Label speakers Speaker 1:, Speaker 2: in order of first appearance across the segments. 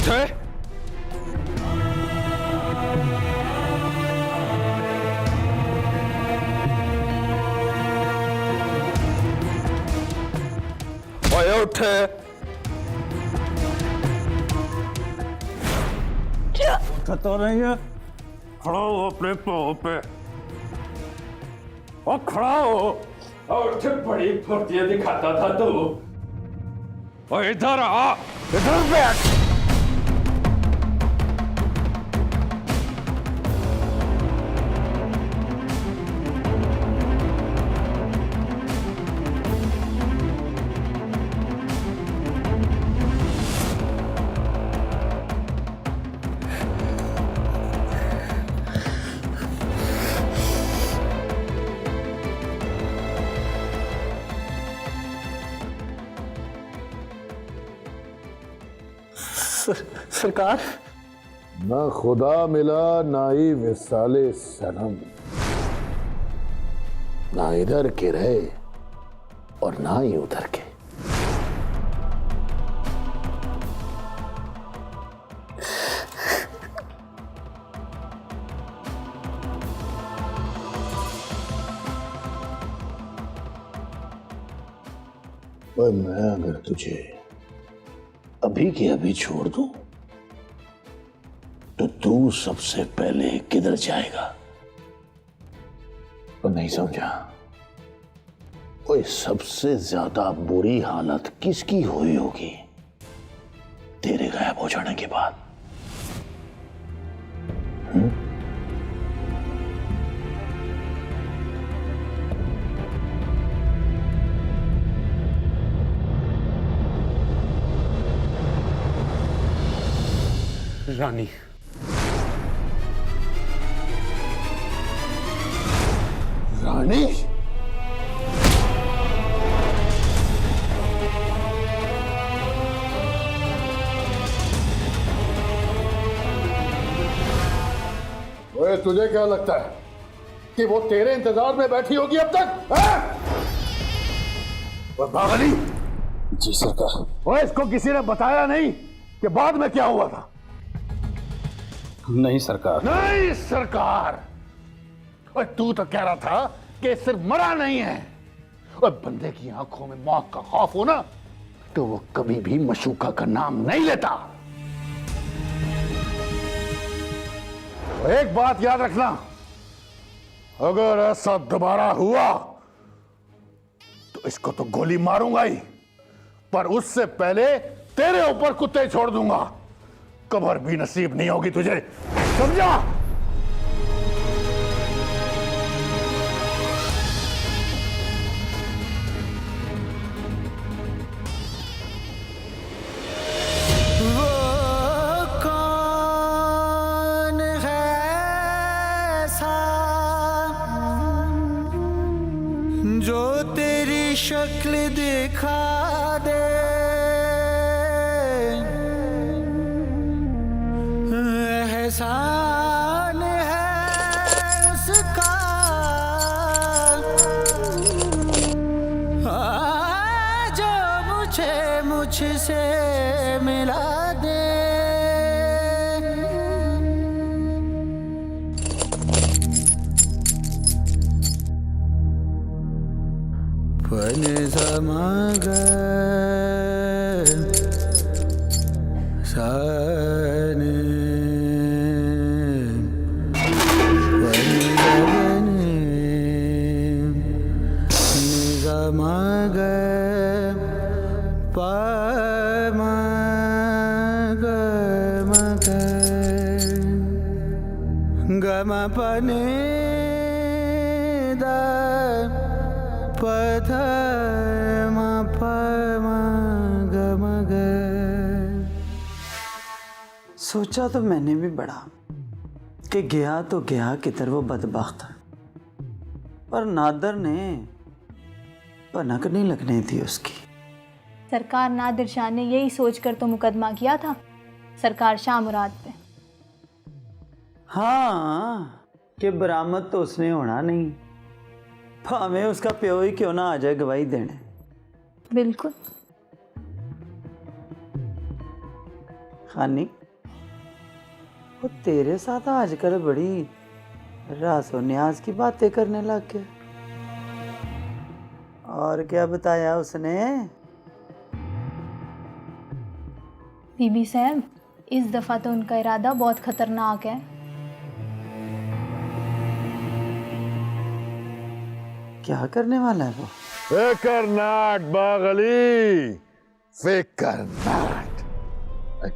Speaker 1: उठे। ओए उठे।
Speaker 2: तो नहीं है, खड़ा हो अपने पाँव पे और खड़ा हो।
Speaker 1: और उठे, बड़ी फुर्तियां दिखाता था तू।
Speaker 2: और इधर आ, इधर बैठ।
Speaker 3: सरकार,
Speaker 4: ना खुदा मिला ना ही विसाले सनम, ना इधर के रहे और ना ही उधर के। पर मैं अगर तुझे अभी के अभी छोड़ दूं तो तू सबसे पहले किधर जाएगा? तो नहीं समझा? ओए, सबसे ज्यादा बुरी हालत किसकी हुई होगी तेरे गायब हो जाने के बाद?
Speaker 2: रानी,
Speaker 4: रानी? ओए, तुझे क्या लगता है कि वो तेरे इंतजार में बैठी होगी अब तक? पागली!
Speaker 3: जी सरकार।
Speaker 4: ओए, इसको किसी ने बताया नहीं कि बाद में क्या हुआ था?
Speaker 3: नहीं सरकार।
Speaker 4: नहीं सरकार? ओए, तू तो कह रहा था कि सिर्फ मरा नहीं है। और बंदे की आंखों में मौत का खौफ हो ना, तो वो कभी भी मशूका का नाम नहीं लेता। और एक बात याद रखना, अगर ऐसा दोबारा हुआ तो इसको तो गोली मारूंगा ही, पर उससे पहले तेरे ऊपर कुत्ते छोड़ दूंगा। कब्र भी नसीब नहीं होगी तुझे, समझा?
Speaker 5: जो तेरी शक्ल दिखा दे, एहसान है उसका, जो मुझे मुझसे मिला दे। पन समाग सन पन गगन निगमग पमग मग गम पने द पथ
Speaker 6: सोचा तो मैंने भी बड़ा कि गया तो गया किधर वो बदबख्त, पर नादर ने भनक नहीं लगने दी उसकी।
Speaker 7: सरकार, नादिर शाह ने यही सोचकर तो मुकदमा किया था सरकार शाह मुराद पे।
Speaker 6: हाँ, कि बरामद तो उसने होना नहीं, भावें उसका प्यो ही क्यों ना आ जाए गवाही देने।
Speaker 7: बिल्कुल।
Speaker 6: खानी, वो तेरे साथ आजकल बड़ी रासो न्याज की बातें करने लग गया। और क्या बताया उसने?
Speaker 7: बीबी साहब, इस दफ़ा तो उनका इरादा बहुत खतरनाक है।
Speaker 6: क्या करने वाला है वो?
Speaker 4: फिकर नाट बागली, फिकर नाट।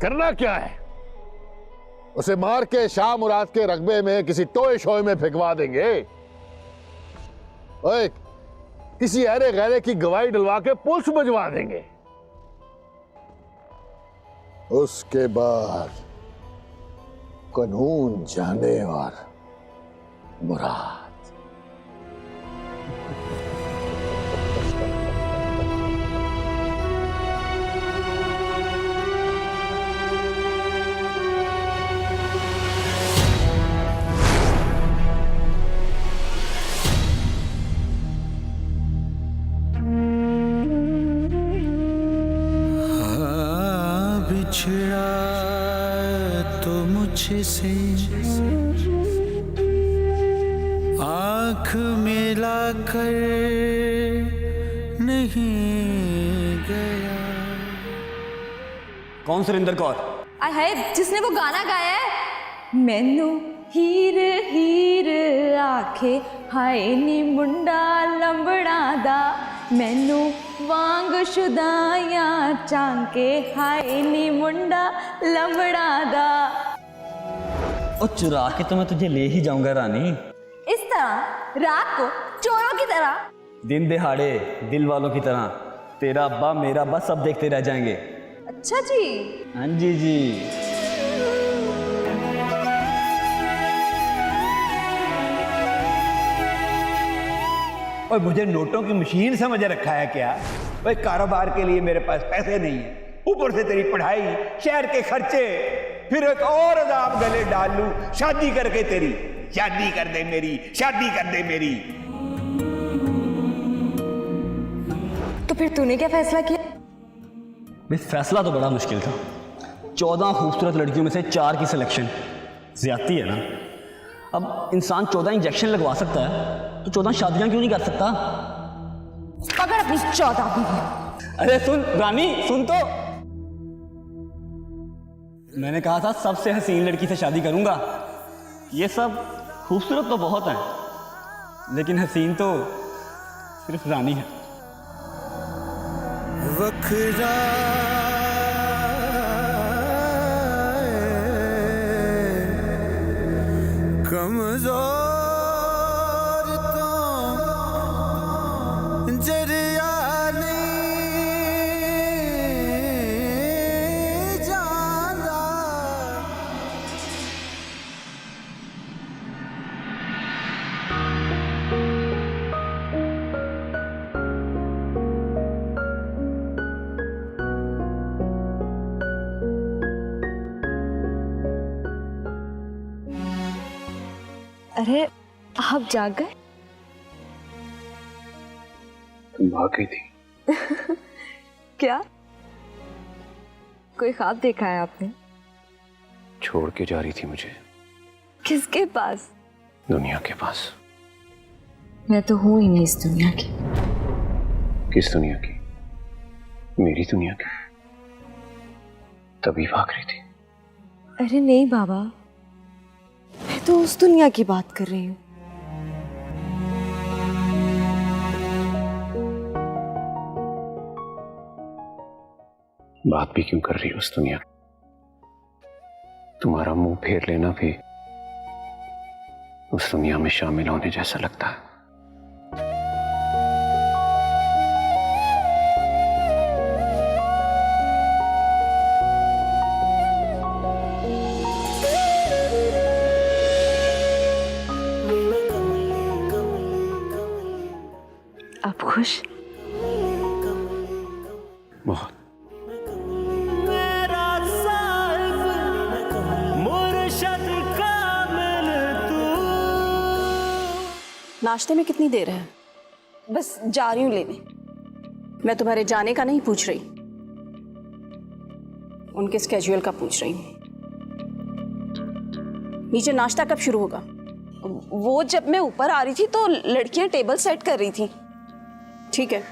Speaker 4: करना क्या है? उसे मार के शाह मुराद के रकबे में किसी टोए शोए में फेंकवा देंगे। ओए, किसी अरे गैरे की गवाही डलवा के पुलिस भिजवा देंगे। उसके बाद कानून जाने और मुराद।
Speaker 5: बिछड़ा तो मुझसे आँख मिला कर नहीं गया।
Speaker 8: कौन सुरेंद्र कौर?
Speaker 9: है जिसने वो गाना गाया है, मैनू हीर हीर आखे हाय नी मुंडा लंबड़ा दा, मैनू वांग शुदाया चांके हाय नी मुंडा लंबड़ा दा।
Speaker 8: और चुरा के तो मैं तुझे ले ही जाऊंगा रानी।
Speaker 9: इस तरह रात को चोरों की तरह?
Speaker 8: दिन दिहाड़े दिल वालों की तरह। तेरा अब्बा मेरा अब्बा सब देखते रह जाएंगे।
Speaker 9: अच्छा जी।
Speaker 8: हाँ जी जी।
Speaker 10: और मुझे नोटों की मशीन समझ रखा है क्या? भाई कारोबार के लिए मेरे पास पैसे नहीं है, ऊपर से तेरी पढ़ाई, शहर के खर्चे, फिर एक और अदाब गले डाल लूं शादी करके तेरी। शादी कर दे मेरी, शादी कर दे मेरी।
Speaker 9: तो फिर तूने क्या फैसला किया?
Speaker 8: भाई फैसला तो बड़ा मुश्किल था। 14 खूबसूरत लड़कियों में से 4 की सिलेक्शन ज्यादती है ना। अब इंसान 14 इंजेक्शन लगवा सकता है तो 14 शादियां क्यों नहीं कर सकता?
Speaker 9: पकड़ अपनी 14 बीवी।
Speaker 8: अरे सुन रानी, सुन तो। मैंने कहा था सबसे हसीन लड़की से शादी करूंगा। ये सब खूबसूरत तो बहुत हैं, लेकिन हसीन तो सिर्फ रानी है।
Speaker 5: वखरा कमजोर तो जरिया नहीं जाना।
Speaker 9: अरे आप जाग गए?
Speaker 3: तुम भाग गई थी।
Speaker 9: क्या कोई ख्वाब देखा है आपने?
Speaker 3: छोड़ के जा रही थी मुझे।
Speaker 9: किसके पास?
Speaker 3: दुनिया के पास।
Speaker 9: मैं तो हूं ही नहीं इस दुनिया की।
Speaker 3: किस दुनिया की? मेरी दुनिया की। तभी भाग रही थी।
Speaker 9: अरे नहीं बाबा, मैं तो उस दुनिया की बात कर रही हूँ।
Speaker 3: बात भी क्यों कर रही हो उस दुनिया की? तुम्हारा मुंह फेर लेना भी उस दुनिया में शामिल होने जैसा लगता है।
Speaker 9: आप खुश?
Speaker 3: बहुत।
Speaker 11: नाश्ते में कितनी देर है? बस जा रही हूँ लेने। मैं तुम्हारे जाने का नहीं पूछ रही। उनके स्केड्यूल का पूछ रही हूँ। नीचे नाश्ता कब शुरू होगा?
Speaker 9: वो जब मैं ऊपर आ रही थी तो लड़कियां टेबल सेट कर रही थी।
Speaker 11: ठीक है,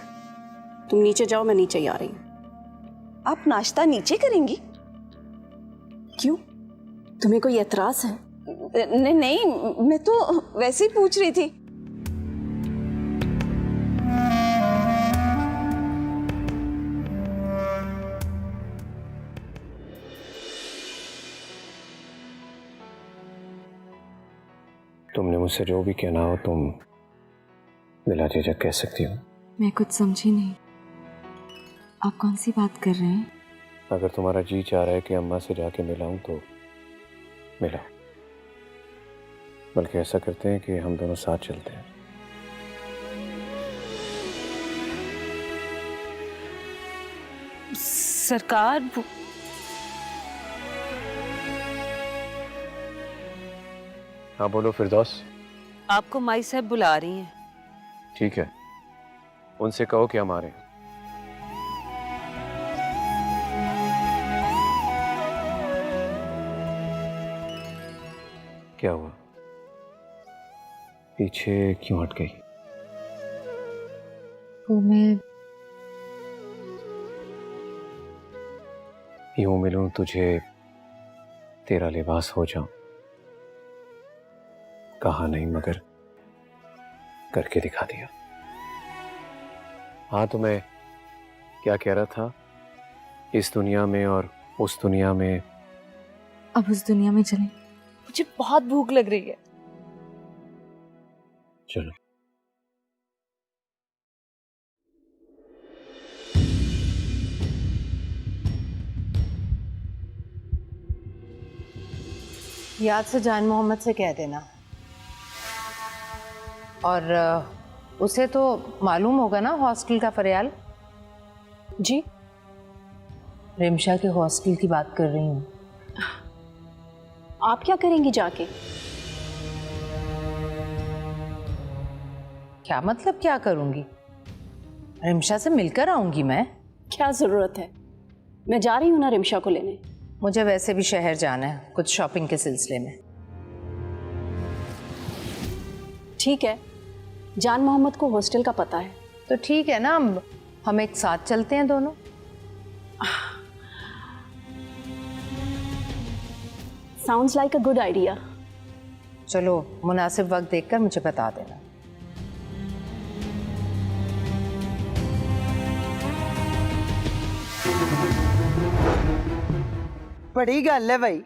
Speaker 11: तुम नीचे जाओ, मैं नीचे ही आ रही हूँ।
Speaker 9: आप नाश्ता नीचे करेंगी?
Speaker 11: क्यों, तुम्हें कोई एतराज है?
Speaker 9: नहीं, मैं तो वैसे ही पूछ रही थी।
Speaker 3: तुमने मुझसे जो भी कहना हो तुम बिला झिझक कह सकती हो।
Speaker 9: मैं कुछ समझी नहीं, आप कौन सी बात कर रहे हैं?
Speaker 3: अगर तुम्हारा जी चाह रहा है कि अम्मा से जाके मिलाऊं तो मिला, बल्कि ऐसा करते हैं कि हम दोनों साथ चलते हैं।
Speaker 9: सरकार,
Speaker 3: हाँ बोलो फिरदौस।
Speaker 9: आपको माई साहब बुला रही हैं।
Speaker 3: ठीक है, उनसे कहो कि हम आ रहे हैं। क्या हुआ, पीछे क्यों हट गई?
Speaker 9: वो मैं
Speaker 3: यूं मिलूं तुझे, तेरा लिबास हो जाऊं, कहा नहीं मगर करके दिखा दिया। हाँ तो मैं क्या कह रहा था, इस दुनिया में और उस दुनिया में।
Speaker 9: अब उस दुनिया में चलें, मुझे बहुत भूख लग रही है।
Speaker 3: चलो।
Speaker 12: याद से जान मोहम्मद से कह देना, और उसे तो मालूम होगा ना हॉस्टल का फरियाल।
Speaker 11: जी,
Speaker 12: रिमशा के हॉस्टल की बात कर रही हूँ।
Speaker 11: आप क्या करेंगी जाके?
Speaker 12: क्या मतलब क्या करूँगी? रिमशा से मिलकर आऊँगी मैं।
Speaker 11: क्या ज़रूरत है, मैं जा रही हूँ ना रिमशा को लेने।
Speaker 12: मुझे वैसे भी शहर जाना है कुछ शॉपिंग के सिलसिले में।
Speaker 11: ठीक है, जान मोहम्मद को हॉस्टल का पता है
Speaker 12: तो ठीक है ना, हम एक साथ चलते हैं दोनों।
Speaker 11: Sounds like a good idea.
Speaker 12: चलो, मुनासिब वक्त देखकर मुझे बता देना।
Speaker 6: बड़ी गल है भाई,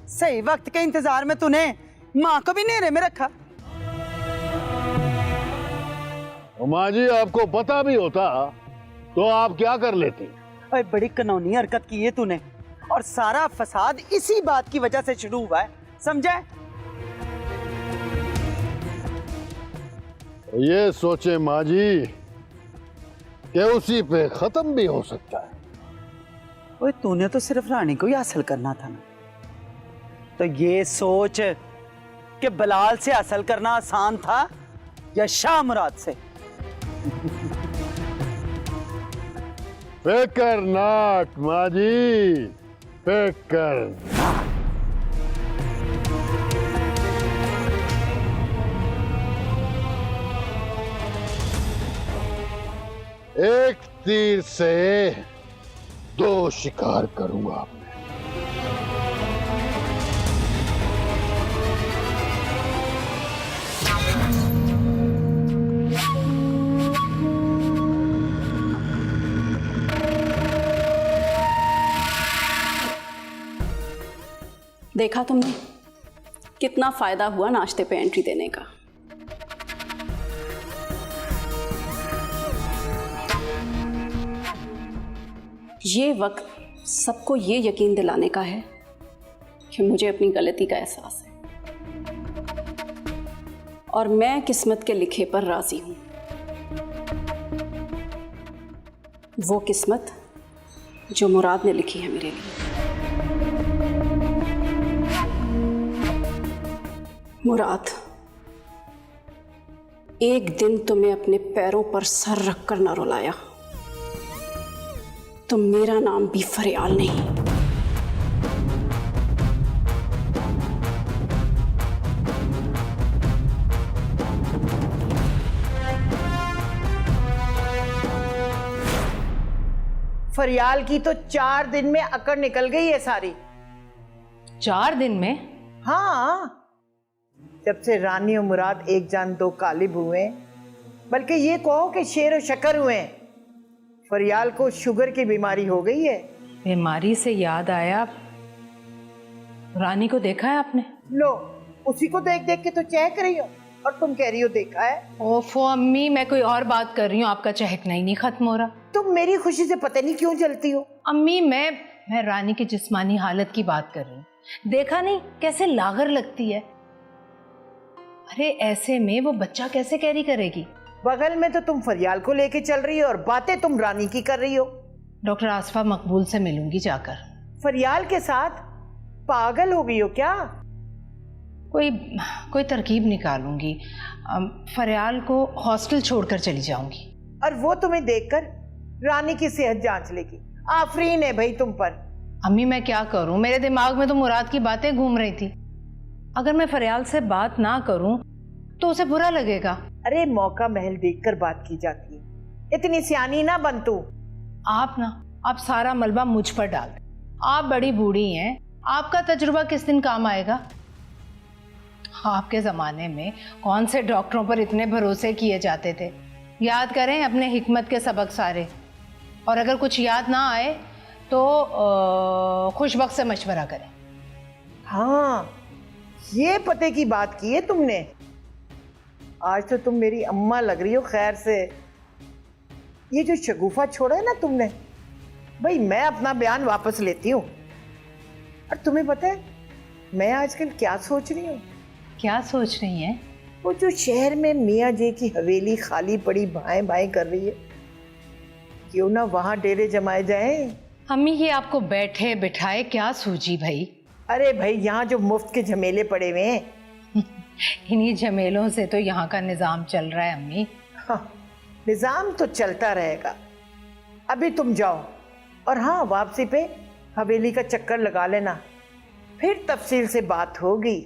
Speaker 6: सही वक्त के इंतजार में तूने माँ को भी नेरे में रखा।
Speaker 4: माँ जी, आपको पता भी होता तो आप क्या कर लेती?
Speaker 6: भाई बड़ी कानूनी हरकत की है तूने, और सारा फसाद इसी बात की वजह से शुरू हुआ है, समझा?
Speaker 4: ये सोचे माँ जी कि उसी पे खत्म भी हो सकता है।
Speaker 6: ओए तूने तो सिर्फ रानी को ही हासिल करना था ना, तो ये सोच कि बलाल से हासिल करना आसान था या शाह मुराद से।
Speaker 4: फिकर नाट माँ जी, फिकर। एक तीर से दो शिकार करूंगा।
Speaker 11: देखा तुमने कितना फायदा हुआ नाश्ते पे एंट्री देने का। ये वक्त सबको ये यकीन दिलाने का है कि मुझे अपनी गलती का एहसास है और मैं किस्मत के लिखे पर राजी हूं। वो किस्मत जो मुराद ने लिखी है मेरे लिए। मुराद, एक दिन तुम्हें अपने पैरों पर सर रखकर न रुलाया तो मेरा नाम भी फरियाल नहीं।
Speaker 13: फरियाल की तो 4 दिन में अकड़ निकल गई है सारी।
Speaker 12: 4 दिन में?
Speaker 13: हाँ, जब से रानी और मुराद एक जान दो कालिब हुए, बल्कि ये कहो कि शेर और शक्कर हुए। फरियाल को शुगर की बीमारी हो गई है।
Speaker 12: बीमारी से याद आया, रानी को देखा है आपने?
Speaker 13: लो, उसी को देख देख के तो चहक रही हो और तुम कह रही हो देखा है।
Speaker 12: ओफो अम्मी, मैं कोई और बात कर रही हूँ, आपका चहकना ही नहीं खत्म हो रहा।
Speaker 13: तुम मेरी खुशी से पता नहीं क्यों जलती हो।
Speaker 12: अम्मी, मैं रानी की जिस्मानी हालत की बात कर रही हूँ। देखा नहीं कैसे लागर लगती है? अरे ऐसे में वो बच्चा कैसे कैरी करेगी?
Speaker 13: बगल में तो तुम फरियाल को लेके चल रही हो और बातें तुम रानी की कर रही हो।
Speaker 12: डॉक्टर आसफा मकबूल से मिलूंगी जाकर।
Speaker 13: फरियाल के साथ? पागल हो गई हो क्या?
Speaker 12: कोई तरकीब निकालूंगी। फरियाल को हॉस्टल छोड़कर चली जाऊंगी।
Speaker 13: और वो तुम्हें देखकर रानी की सेहत जांच लेगी। आफरीन है भाई तुम पर।
Speaker 12: अम्मी मैं क्या करूं, मेरे दिमाग में तो मुराद की बातें घूम रही थी। अगर मैं फरियाल से बात ना करूं तो उसे बुरा लगेगा।
Speaker 13: अरे मौका महल देखकर बात की जाती है, इतनी सियानी ना बन तू।
Speaker 12: आप सारा मलबा मुझ पर डाल दे। आप बड़ी बूढ़ी हैं, आपका तजुर्बा किस दिन काम आएगा? आपके ज़माने में कौन से डॉक्टरों पर इतने भरोसे किए जाते थे? याद करें अपने हिकमत के सबक सारे, और अगर कुछ याद ना आए तो खुशबख्त से मशवरा करें।
Speaker 13: हाँ, ये पते की बात की है तुमने। आज तो तुम मेरी अम्मा लग रही हो। खैर से ये जो शगुफा छोड़ा है ना तुमने, भाई मैं अपना बयान वापस लेती हूँ। और तुम्हें पता है मैं आजकल क्या सोच रही हूँ?
Speaker 12: क्या सोच रही हैं?
Speaker 13: वो जो शहर में मियाँ जी की हवेली खाली पड़ी बाएं बाएं कर रही है, क्यों ना वहां डेरे जमाए जाएं?
Speaker 12: अम्मी ये आपको बैठे बिठाए क्या सूझी भाई?
Speaker 13: अरे भाई यहाँ जो मुफ्त के झमेले पड़े हुए हैं
Speaker 12: इन्हीं झमेलों से तो यहाँ का निजाम चल रहा है अम्मी।
Speaker 13: हाँ, निजाम तो चलता रहेगा। अभी तुम जाओ और हाँ, वापसी पे हवेली का चक्कर लगा लेना, फिर तफसील से बात होगी।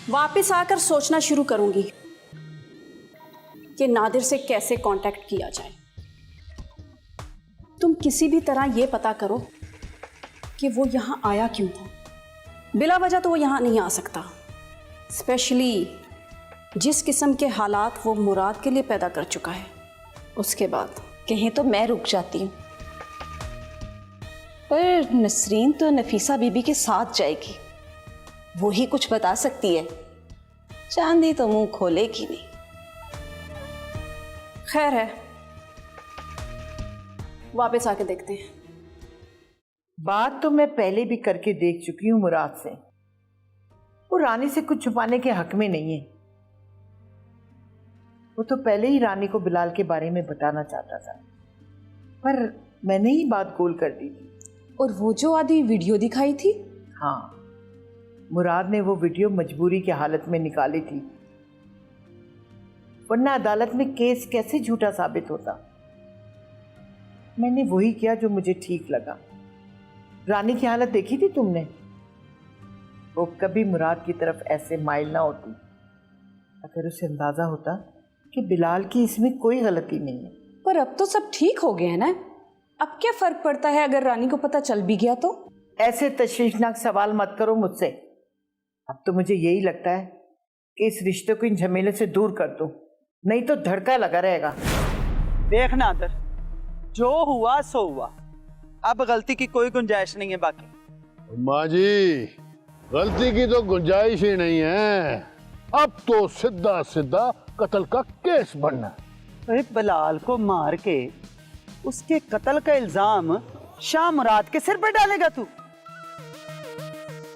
Speaker 11: वापस आकर सोचना शुरू करूंगी कि नादिर से कैसे कांटेक्ट किया जाए। तुम किसी भी तरह ये पता करो कि वो यहाँ आया क्यों था। बिला वजह तो वो यहाँ नहीं आ सकता, स्पेशली जिस किस्म के हालात वो मुराद के लिए पैदा कर चुका है। उसके बाद
Speaker 9: कहें तो मैं रुक जाती हूँ, पर नसरीन तो नफीसा बीबी के साथ जाएगी, वो ही कुछ बता सकती है। चांदी तो मुंह खोलेगी नहीं।
Speaker 11: खैर है, वापस आके देखते हैं।
Speaker 13: बात तो मैं पहले भी करके देख चुकी हूँ मुराद से। वो रानी से कुछ छुपाने के हक में नहीं है। वो तो पहले ही रानी को बिलाल के बारे में बताना चाहता था, पर मैंने ही बात गोल कर दी थी।
Speaker 9: और वो जो आधी वीडियो दिखाई थी?
Speaker 13: हाँ, मुराद ने वो वीडियो मजबूरी की हालत में निकाली थी, वरना अदालत में केस कैसे झूठा साबित होता। मैंने वही किया जो मुझे ठीक लगा। रानी की हालत देखी थी तुमने? वो कभी मुराद की तरफ ऐसे माइल ना होती अगर उसे अंदाजा होता कि बिलाल की इसमें कोई गलती नहीं है।
Speaker 9: पर अब तो सब ठीक हो गया है ना, अब क्या फर्क पड़ता है अगर रानी को पता चल भी गया तो?
Speaker 13: ऐसे तशवीशनाक सवाल मत करो मुझसे। अब तो मुझे यही लगता है कि इस रिश्ते को इन झमेले से दूर कर दूं, नहीं तो धड़का लगा रहेगा।
Speaker 6: देख नादर, जो हुआ सो हुआ, अब गलती की कोई गुंजाइश नहीं है बाकी।
Speaker 4: माँ जी, गलती की तो गुंजाइश ही नहीं है। अब तो सीधा सीधा कत्ल का केस बनना।
Speaker 6: अरे बिलाल को मार के उसके कत्ल का इल्जाम शाह मुराद के सिर पर डालेगा तू?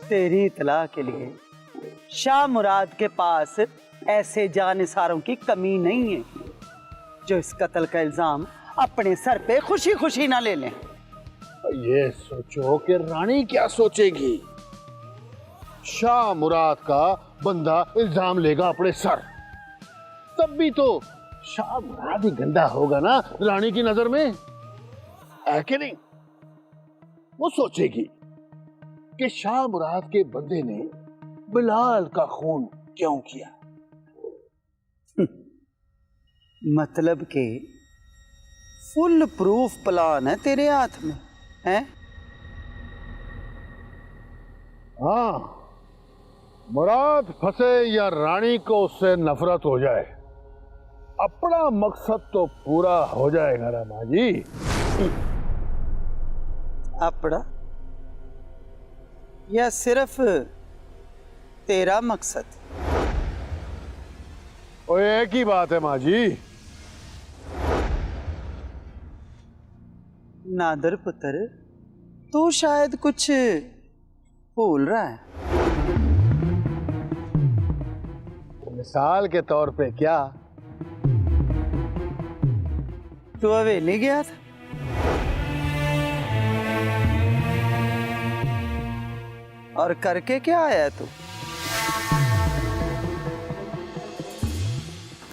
Speaker 6: तेरी इतला के लिए शाह मुराद के पास ऐसे जानिसारों की कमी नहीं है जो इस कत्ल का इल्जाम अपने सर पे खुशी खुशी ना ले लें।
Speaker 4: ये सोचो कि रानी क्या सोचेगी। शाह मुराद का बंदा इल्जाम लेगा अपने सर, तब भी तो शाह मुराद ही गंदा होगा ना रानी की नजर में, है कि नहीं? वो सोचेगी कि शाह मुराद के बंदे ने बिलाल का खून क्यों किया।
Speaker 6: मतलब के फुल प्रूफ प्लान है तेरे हाथ में है?
Speaker 4: हाँ, मुराद फंसे या रानी को उससे नफरत हो जाए, अपना मकसद तो पूरा हो जाएगा ना माँ जी।
Speaker 6: अपना या सिर्फ तेरा मकसद?
Speaker 4: और एक ही बात है माँ जी।
Speaker 6: नादर पुत्र, तू शायद कुछ भूल रहा है।
Speaker 4: मिसाल के तौर पे क्या?
Speaker 6: तू हवेली गया था, और करके क्या आया तू?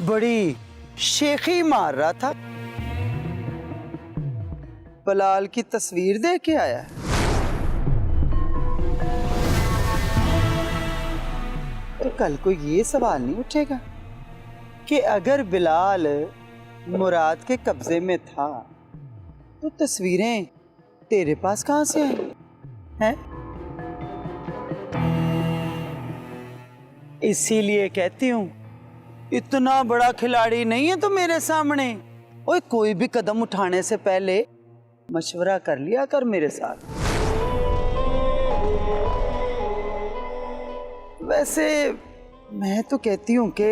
Speaker 6: बड़ी शेखी मार रहा था, बलाल की तस्वीर दे के आया। तो कल को ये सवाल नहीं उठेगा कि अगर बिलाल मुराद के कब्जे में था तो तस्वीरें तेरे पास कहां से आई हैं? इसीलिए कहती हूं, इतना बड़ा खिलाड़ी नहीं है तो मेरे सामने। ओए, कोई भी कदम उठाने से पहले मशवरा कर लिया कर मेरे साथ। वैसे मैं तो कहती हूं कि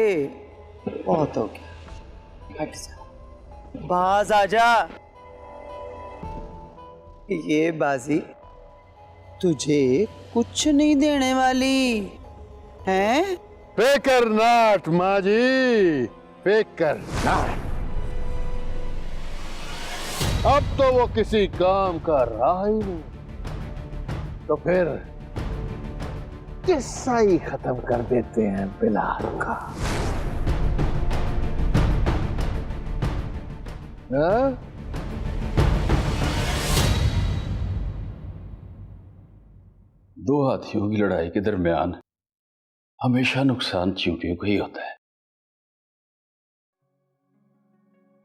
Speaker 6: बहुत हो गया, हट जा, बाज आजा। ये बाजी तुझे कुछ नहीं देने वाली है।
Speaker 4: फिकर नाट माँ जी, फिकर नाट। अब तो वो किसी काम का रहा ही नहीं, तो फिर किस्सा ही खत्म कर देते हैं बिलाल का। हाँ?
Speaker 1: दो हाथियों की लड़ाई के दरमियान हमेशा नुकसान चींटियों का ही होता है।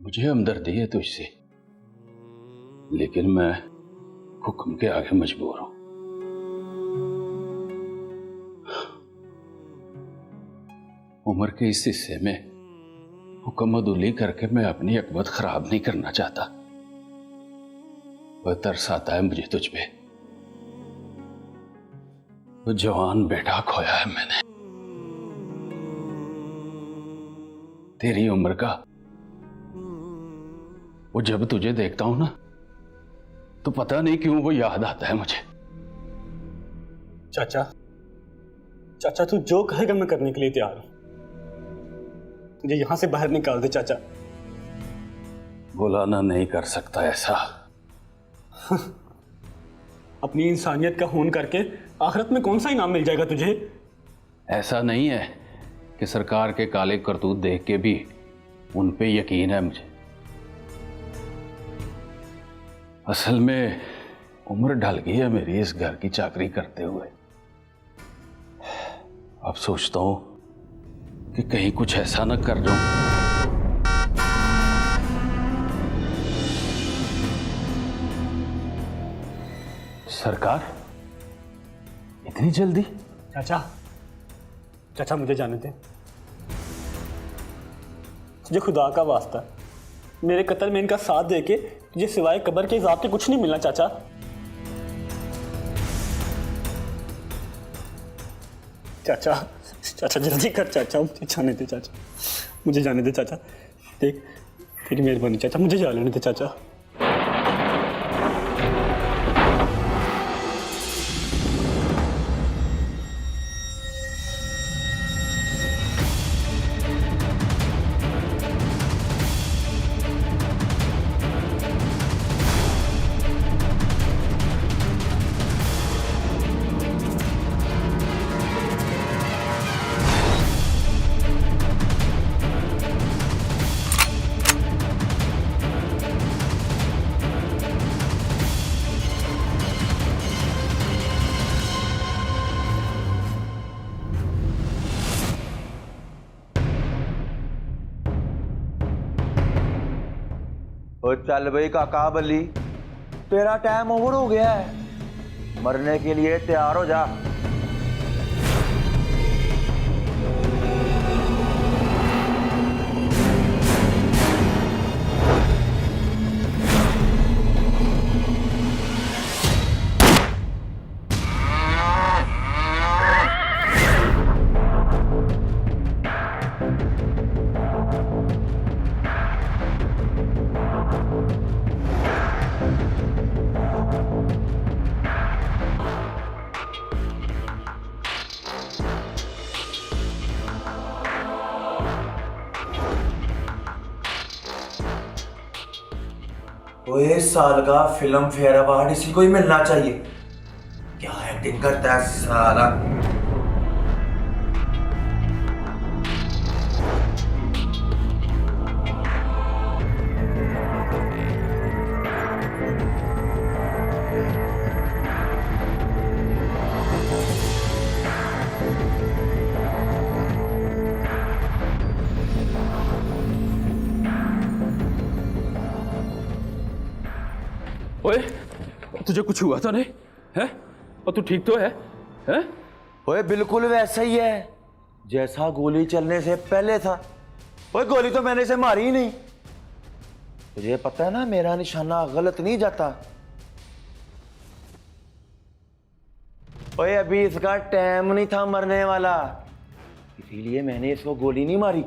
Speaker 1: मुझे हमदर्दी है तुझसे, लेकिन मैं हुक्म के आगे मजबूर हूं। उम्र के इस हिस्से में हुक्म अदुली करके मैं अपनी अकबत खराब नहीं करना चाहता। वह तरस आता है मुझे तुझ पे। वो जवान बेटा खोया है मैंने, तेरी उम्र का। वो जब तुझे देखता हूं ना, तो पता नहीं क्यों वो याद आता है मुझे।
Speaker 8: चाचा, चाचा तू जो कहेगा मैं करने के लिए तैयार हूं। मुझे यहां से बाहर निकाल दे चाचा।
Speaker 1: बुलाना नहीं कर सकता ऐसा।
Speaker 8: अपनी इंसानियत का खून करके आखिरत में कौन सा इनाम मिल जाएगा तुझे?
Speaker 1: ऐसा नहीं है कि सरकार के काले करतूत देख के भी उन पे यकीन है मुझे। असल में उम्र ढल गई है मेरी इस घर की चाकरी करते हुए। अब सोचता हूं कि कहीं कुछ ऐसा न कर जाऊं। सरकार, इतनी जल्दी?
Speaker 8: चाचा, चाचा मुझे जाने दे। तुझे खुदा का वास्ता, मेरे कत्ल में इनका साथ देके तुझे सिवाय कब्र के हिसाब के कुछ नहीं मिलना चाचा। चाचा, चाचा जल्दी कर चाचा, मुझे जाने दे चाचा, मुझे जाने दे चाचा। देख, तेरी मेहरबानी चाचा, मुझे जाने दे चाचा।
Speaker 14: ओ चल भाई काका बल्ली, तेरा टाइम ओवर हो गया है, मरने के लिए तैयार हो जा। इस साल का फिल्म फेयर अवार्ड इसी को ही मिलना चाहिए। क्या एक्टिंग करता है साला।
Speaker 1: ओए, तुझे कुछ हुआ तो नहीं है? और तू ठीक तो है? हैं?
Speaker 14: ओए बिल्कुल वैसा ही है जैसा गोली चलने से पहले था। ओए गोली तो मैंने इसे मारी ही नहीं। तुझे पता है ना मेरा निशाना गलत नहीं जाता। ओए अभी इसका टाइम नहीं था मरने वाला, इसीलिए मैंने इसको गोली नहीं मारी।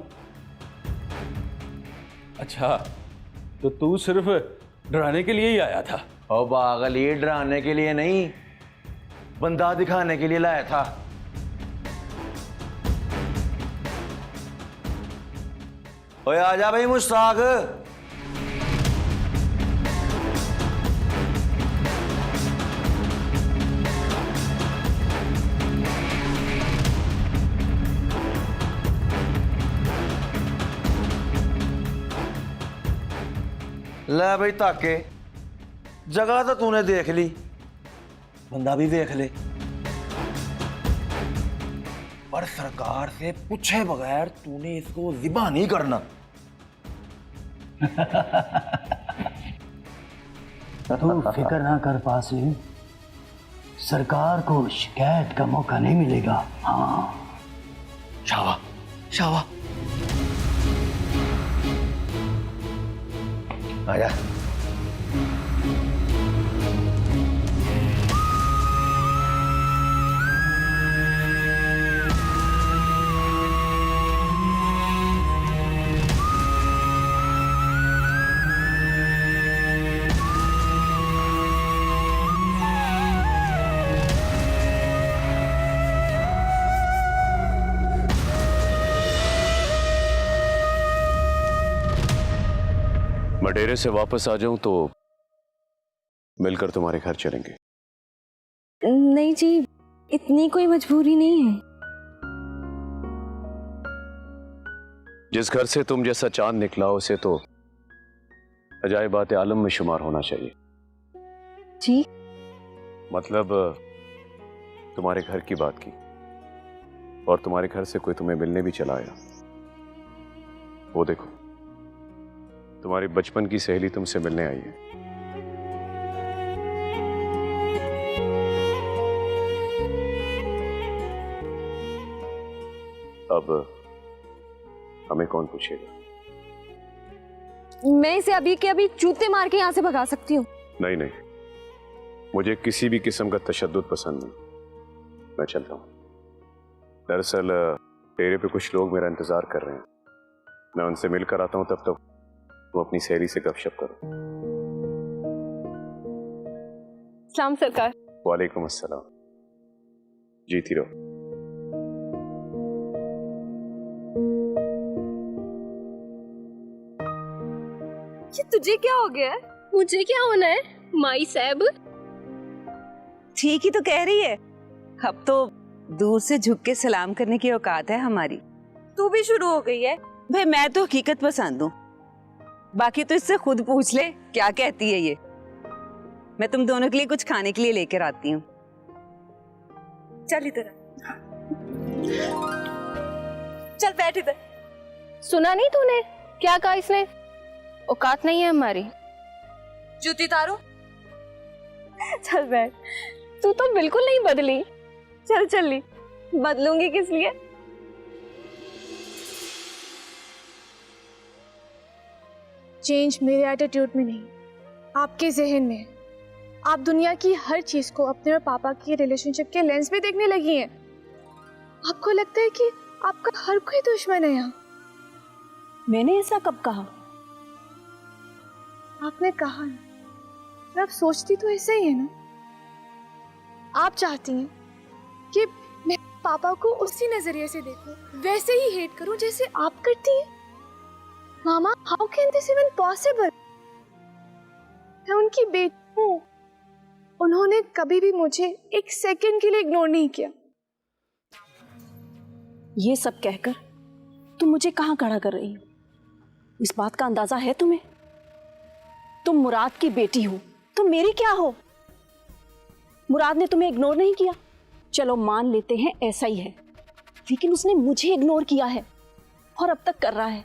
Speaker 1: अच्छा, तो तू सिर्फ डराने के लिए ही आया था?
Speaker 14: और पागल, ये डराने के लिए नहीं, बंदा दिखाने के लिए लाया था। ओए आजा भाई मुश्ताक। ले भाई ताके, जगह तो तूने देख ली, बंदा भी देख ले, पर सरकार से पूछे बगैर तूने इसको ज़िबा नहीं करना।
Speaker 15: तू फिक्र ना कर पासिम, सरकार को शिकायत का मौका नहीं मिलेगा। हाँ
Speaker 14: शावा शावा आजा।
Speaker 3: मैं डेरे से वापस आ जाऊं तो मिलकर तुम्हारे घर चलेंगे।
Speaker 9: नहीं जी, इतनी कोई मजबूरी नहीं है।
Speaker 3: जिस घर से तुम जैसा चांद निकला उसे तो अजायबात आलम में शुमार होना चाहिए।
Speaker 9: जी
Speaker 3: मतलब तुम्हारे घर की बात की, और तुम्हारे घर से कोई तुम्हें मिलने भी चला आया। वो देखो, तुम्हारी बचपन की सहेली तुमसे मिलने आई है। अब हमें कौन पूछेगा?
Speaker 9: मैं इसे अभी के अभी जूते मार के यहाँ से भगा सकती हूँ।
Speaker 3: नहीं नहीं, मुझे किसी भी किस्म का तशद्दुद पसंद नहीं। मैं चलता हूँ। दरअसल डेरे पे कुछ लोग मेरा इंतजार कर रहे हैं, मैं उनसे मिलकर आता हूँ। तब तक तुम अपनी सहेली से गपशप करो।
Speaker 9: सलाम सरकार।
Speaker 3: वालेकुम अस्सलाम। जीती रहो।
Speaker 9: ये तुझे क्या हो गया है? मुझे क्या होना है माई साहब?
Speaker 16: ठीक ही तो कह रही है। अब तो दूर से झुक के सलाम करने की औकात है हमारी।
Speaker 9: तू भी शुरू हो गई है।
Speaker 16: भाई मैं तो हकीकत पसंद हूँ, बाकी तो इससे खुद पूछ ले क्या कहती है ये। मैं तुम दोनों के लिए कुछ खाने के लिए लेकर आती हूँ।
Speaker 9: चल इधर, चल बैठ इधर। सुना नहीं तूने क्या कहा इसने? औकात नहीं है हमारी। जूती तारो।
Speaker 11: चल बैठ, तू तो बिल्कुल नहीं बदली। चल चल, बदलूंगी किस लिए?
Speaker 17: चेंज मेरे एटीट्यूड में नहीं, आपके जहन में। आप दुनिया की हर चीज को अपने और पापा के रिलेशनशिप के लेंस में देखने लगी हैं। आपको लगता है कि आपका हर कोई दुश्मन है यहाँ।
Speaker 11: मैंने ऐसा कब कहा?
Speaker 17: आपने कहा ना, पर आप सोचती तो ऐसा ही है ना। आप चाहती हैं कि मैं पापा को उसी नजरिए से देखूं, वैसे ही हेट करूं जैसे आप करती हैं। मामा, how can this even possible? मैं उनकी बेटी हूं। उन्होंने कभी भी मुझे एक सेकंड के लिए इग्नोर नहीं किया।
Speaker 11: ये सब कहकर तुम मुझे कहाँ खड़ा कर रही हो? इस बात का अंदाजा है तुम्हें? तुम मुराद की बेटी हो, तुम मेरी क्या हो? मुराद ने तुम्हें इग्नोर नहीं किया, चलो मान लेते हैं ऐसा ही है, लेकिन उसने मुझे इग्नोर किया है और अब तक कर रहा है।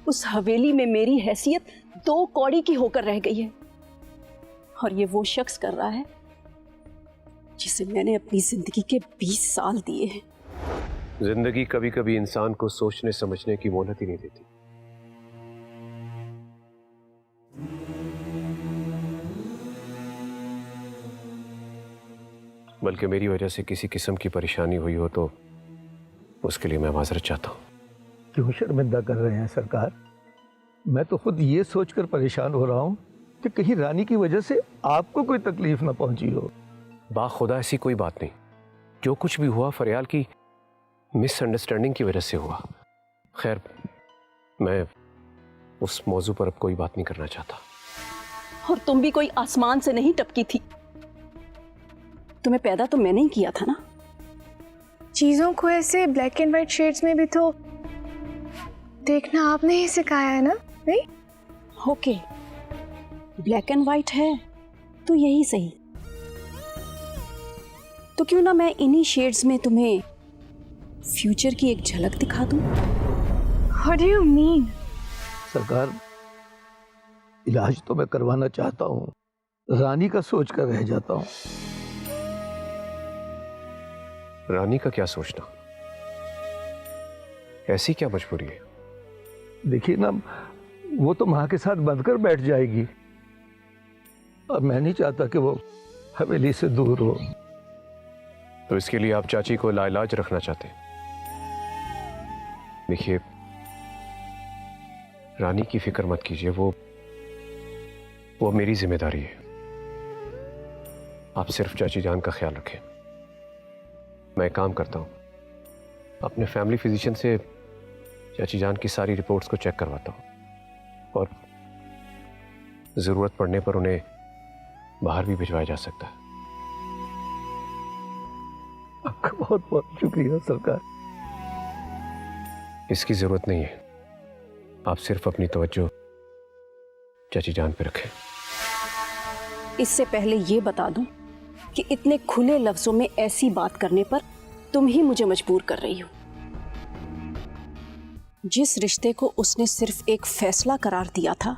Speaker 11: उस हवेली में मेरी हैसियत 2 कौड़ी की होकर रह गई है, और ये वो शख्स कर रहा है जिसे मैंने अपनी जिंदगी के 20 साल दिए हैं।
Speaker 3: जिंदगी कभी कभी इंसान को सोचने समझने की मोहलत ही नहीं देती। बल्कि मेरी वजह से किसी किस्म की परेशानी हुई हो तो उसके लिए मैं माजरत चाहता हूँ।
Speaker 4: क्यों शर्मिंदा कर रहे हैं सरकार? मैं तो खुद ये सोचकर परेशान हो रहा हूँ कि कहीं रानी की वजह से आपको कोई तकलीफ ना पहुंची हो।
Speaker 3: बाखुदा ऐसी कोई बात नहीं। जो कुछ भी हुआ फरियाल की मिसअंडरस्टैंडिंग की वजह से हुआ। खैर, मैं उस मौजू पर अब कोई बात नहीं करना चाहता।
Speaker 11: और तुम भी कोई आसमान से नहीं टपकी थी, तुम्हें पैदा तो मैंने ही किया था ना।
Speaker 17: चीजों को ऐसे ब्लैक एंड व्हाइट शेड्स में भी तो देखना आपने ही सिखाया है ना? नहीं?
Speaker 11: ओके, ब्लैक एंड व्हाइट है तो यही सही। तो क्यों ना मैं इन्हीं शेड्स में तुम्हें फ्यूचर की एक झलक दिखा दूं?
Speaker 17: What do you mean?
Speaker 4: सरकार, इलाज तो मैं करवाना चाहता हूँ, रानी का सोच कर रह जाता हूँ।
Speaker 3: रानी का क्या सोचना? ऐसी क्या मजबूरी है?
Speaker 4: देखिए ना, वो तो माँ के साथ बंधकर बैठ जाएगी और मैं नहीं चाहता कि वो हवेली से दूर हो।
Speaker 3: तो इसके लिए आप चाची को लाइलाज रखना चाहते हैं? देखिए, रानी की फिक्र मत कीजिए, वो मेरी जिम्मेदारी है। आप सिर्फ चाची जान का ख्याल रखें। मैं काम करता हूं, अपने फैमिली फिजिशियन से चाची जान की सारी रिपोर्ट्स को चेक करवाता हूं और जरूरत पड़ने पर उन्हें बाहर भी भिजवाया जा सकता है।
Speaker 4: आपका बहुत बहुत शुक्रिया सरकार।
Speaker 3: इसकी जरूरत नहीं है, आप सिर्फ अपनी तवज्जो चाची जान पे रखें।
Speaker 11: इससे पहले ये बता दूं कि इतने खुले लफ्जों में ऐसी बात करने पर तुम ही मुझे मजबूर कर रही हो। जिस रिश्ते को उसने सिर्फ एक फैसला करार दिया था,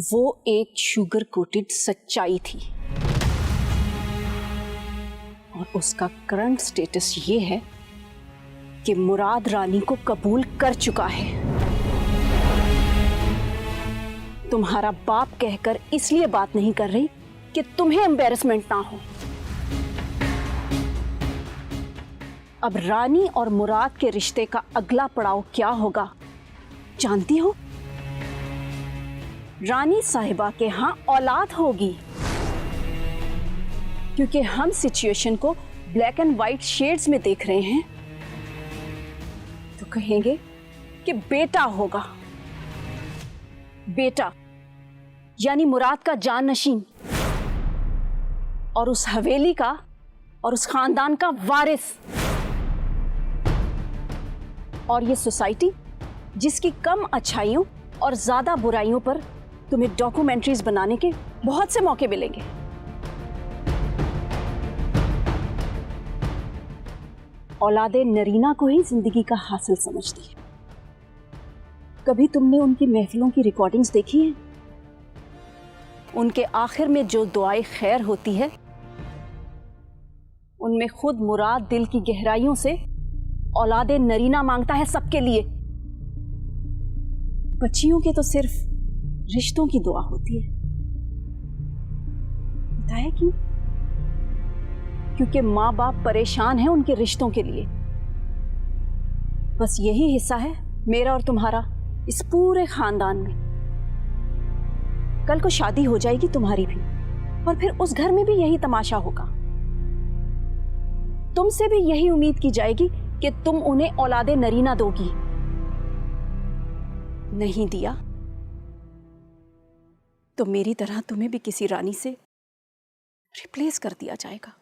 Speaker 11: वो एक शुगर कोटेड सच्चाई थी, और उसका करंट स्टेटस ये है कि मुराद रानी को कबूल कर चुका है। तुम्हारा बाप कहकर इसलिए बात नहीं कर रही कि तुम्हें एम्बैरेसमेंट ना हो। अब रानी और मुराद के रिश्ते का अगला पड़ाव क्या होगा जानती हो? रानी साहिबा के यहां औलाद होगी, क्योंकि हम सिचुएशन को ब्लैक एंड व्हाइट शेड्स में देख रहे हैं, तो कहेंगे कि बेटा होगा। बेटा यानी मुराद का जाननशीन, और उस हवेली का और उस खानदान का वारिस। और ये सोसाइटी जिसकी कम अच्छाइयों और ज्यादा बुराइयों पर तुम्हें डॉक्यूमेंट्रीज बनाने के बहुत से मौके मिलेंगे। औलादे नरीना को ही जिंदगी का हासिल समझती है। कभी तुमने उनकी महफिलों की रिकॉर्डिंग्स देखी हैं? उनके आखिर में जो दुआएं खैर होती है उनमें खुद मुराद दिल की गहराइयों से औलादे नरीना मांगता है सबके लिए। बच्चियों के तो सिर्फ रिश्तों की दुआ होती है। बताया क्यों? क्योंकि माँ बाप परेशान हैं उनके रिश्तों के लिए। बस यही हिस्सा है मेरा और तुम्हारा इस पूरे खानदान में। कल को शादी हो जाएगी तुम्हारी भी, और फिर उस घर में भी यही तमाशा होगा। तुमसे भी यही उम्मीद की जाएगी कि तुम उन्हें औलादे नरीना दोगी। नहीं दिया तो मेरी तरह तुम्हें भी किसी रानी से रिप्लेस कर दिया जाएगा।